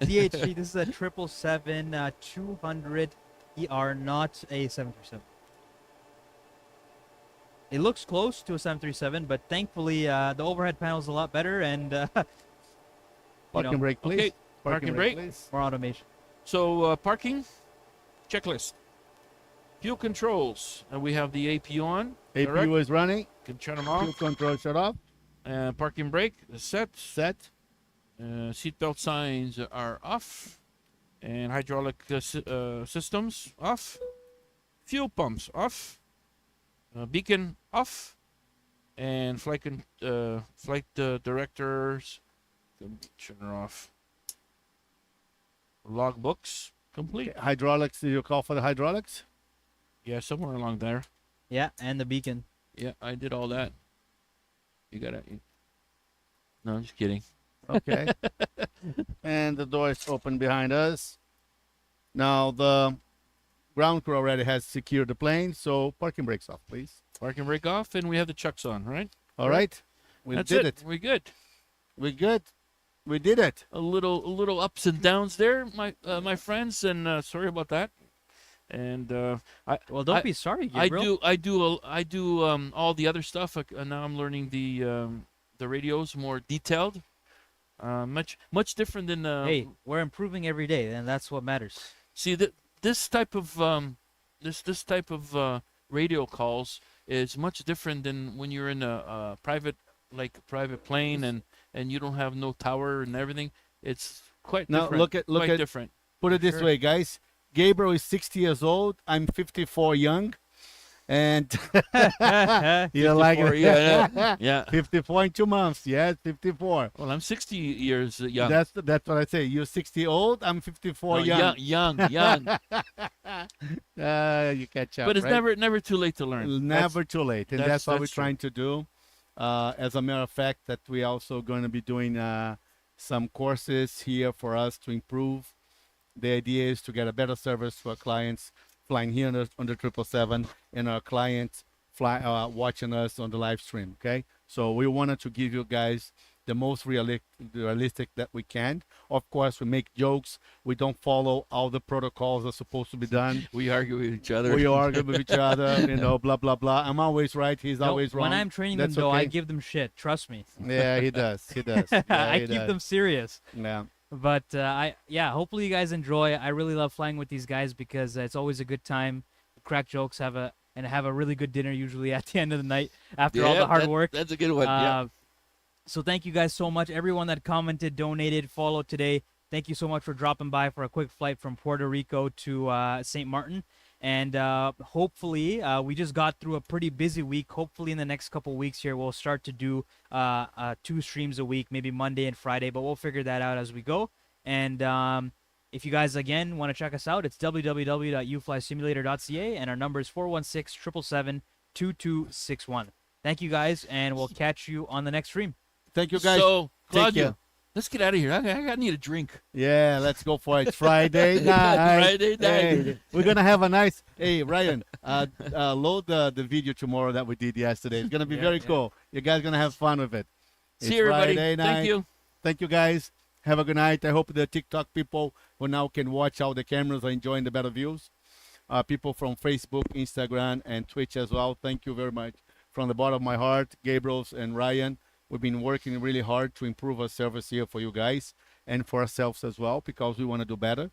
DHG, this is a 777 200 ER, not a 737. It looks close to a 737, but thankfully the overhead panel is a lot better and Parking brake, please. Okay, parking brake. please. more automation. So parking checklist, fuel controls, and we have the APU on. correct? APU is running. Can turn them Fuel off. control shut off. Parking brake is set. Set. Seatbelt signs are off, and hydraulic systems off. Fuel pumps off. Beacon off, and flight directors turn her off. Logbooks complete. Okay, hydraulics. Did you call for the hydraulics? Yeah, somewhere along there. Yeah, and the beacon. Yeah, I did all that. You got it. No, I'm just kidding. Okay. And the door is open behind us. Now the ground crew already has secured the plane, so parking brakes off, please. Parking brake off, and we have the chucks on, right? All right. We That's did it. We're good. We're good. We did it. A little ups and downs there, my friends, and sorry about that. And Well, don't I- be sorry, Gabriel. I do all the other stuff. Now I'm learning the radios more detailed. Much different than Hey, we're improving every day, and that's what matters. see that this type of this type of radio calls is much different than when you're in a private plane and you don't have no tower and everything. It's quite Now, different. look quite at- different. Put it this Sure. way, guys. Gabriel is 60 years old. I'm 54 young. And you like 54, it? yeah, yeah. 54 in 2 months. Yes, 54. Well, I'm 60 years young. That's what I say. You're 60 old. I'm 54 No, young. young. You catch up. But it's right? never too late to learn. Never too late, and that's what we're that's true. trying to do. As a matter of fact, that we also going to be doing some courses here for us to improve. The idea is to get a better service for our clients flying here on the 777 and our clients watching us on the live stream. Okay, so we wanted to give you guys the most realistic that we can. Of course, we make jokes. We don't follow all the protocols that are supposed to be done. We argue with each other. We argue with each other, blah, blah, blah. I'm always right. He's No, always wrong. When I'm training That's them, though, I okay. give them shit. Trust me. Yeah, he does. He does. Yeah, I he keep does. them serious. Yeah. But hopefully you guys enjoy. I really love flying with these guys because it's always a good time. Crack jokes, have a really good dinner usually at the end of the night after all the hard work. That's a good one. Yeah. So thank you guys so much. Everyone that commented, donated, followed today, thank you so much for dropping by for a quick flight from Puerto Rico to St. Maarten. And hopefully, we just got through a pretty busy week. Hopefully, in the next couple weeks here, we'll start to do 2 streams a week, maybe Monday and Friday, but we'll figure that out as we go. And if you guys, again, want to check us out, it's www.uflysimulator.ca, and our number is 416-777-2261. Thank you, guys, and we'll catch you on the next stream. Thank you, guys. So, Take Claudia, care. let's get out of here. I need a drink. Yeah, let's go for it. Friday night. Friday night. Hey, we're gonna have a nice. Hey, Ryan, load the video tomorrow that we did yesterday. It's gonna be very cool. You guys gonna have fun with it. See you, everybody. Friday night. Thank you. Thank you, guys. Have a good night. I hope the TikTok people who now can watch all the cameras are enjoying the better views. People from Facebook, Instagram, and Twitch as well. Thank you very much. From the bottom of my heart, Gabriel's and Ryan, we've been working really hard to improve our service here for you guys and for ourselves as well, because we want to do better.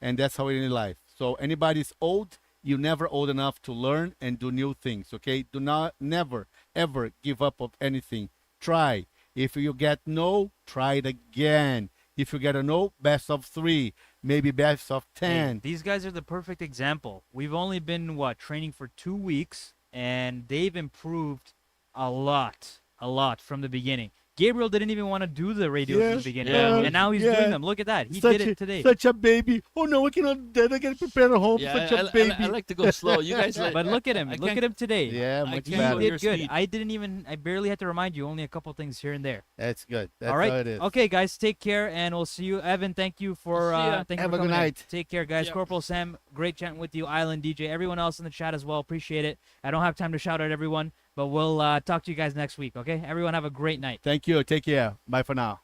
And that's how it is in life. So anybody's old, you're never old enough to learn and do new things, okay? Do not, never, ever give up of anything. Try. If you get no, try it again. If you get a no, best of 3, maybe best of 10. Hey, these guys are the perfect example. We've only been, training for 2 weeks, and they've improved a lot from the beginning. Gabriel didn't even want to do the radios in the beginning, and now he's doing them. Look at that. He did it today. Such a baby. Oh, no, I cannot do that. I get prepared at home. Yeah, Such a baby. I like to go slow. You guys like, But look at him. Look at him today. Yeah, much can't better. go He your did good. speed. I barely had to remind you. Only a couple things here and there. That's good. That's All right. how it is. Okay, guys. Take care, and we'll see you. Evan, thank you for See ya. thank you Have for a good coming in. night. Take care, guys. Yep. Corporal Sam, great chatting with you. Island DJ, everyone else in the chat as well. Appreciate it. I don't have time to shout out everyone, but we'll talk to you guys next week. Okay. Everyone have a great night. Thank you. Take care. Bye for now.